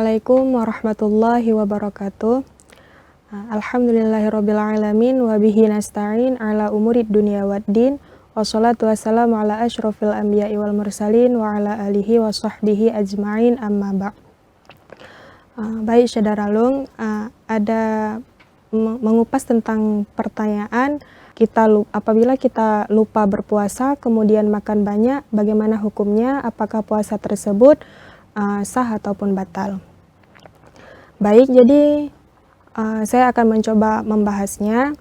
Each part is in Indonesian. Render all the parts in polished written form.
Assalamualaikum warahmatullahi wabarakatuh. Alhamdulillahirrabbilalamin wa bihi nasta'in ala umurid dunia waddin. Wassalatu wassalamu ala asyrafil anbiya'i wal mursalin wa ala alihi wa sahbihi ajma'in amma ba'. Baik saudara Lung, ada mengupas tentang pertanyaan apabila kita lupa berpuasa kemudian makan banyak, bagaimana hukumnya? Apakah puasa tersebut sah ataupun batal? Baik, jadi saya akan mencoba membahasnya.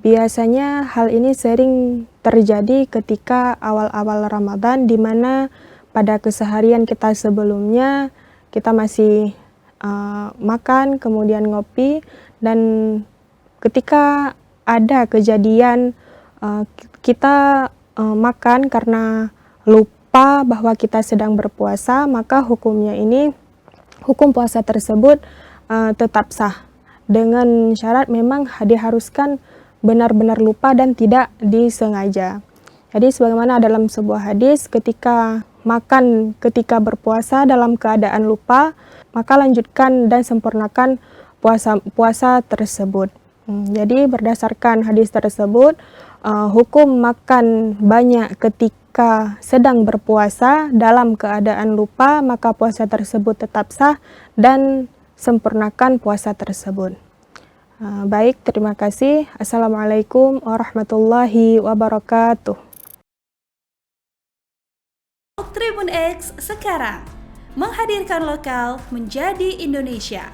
Biasanya hal ini sering terjadi ketika awal-awal Ramadan, di mana pada keseharian kita sebelumnya kita masih makan, kemudian ngopi, dan ketika ada kejadian kita makan karena lupa bahwa kita sedang berpuasa, maka hukum puasa tersebut tetap sah, dengan syarat memang diharuskan benar-benar lupa dan tidak disengaja. Jadi sebagaimana dalam sebuah hadis, ketika makan ketika berpuasa dalam keadaan lupa, maka lanjutkan dan sempurnakan puasa tersebut. Jadi berdasarkan hadis tersebut, hukum makan banyak ketika sedang berpuasa dalam keadaan lupa, maka puasa tersebut tetap sah dan sempurnakan puasa tersebut. Baik, terima kasih. Assalamualaikum warahmatullahi wabarakatuh. Tribun X sekarang menghadirkan lokal menjadi Indonesia.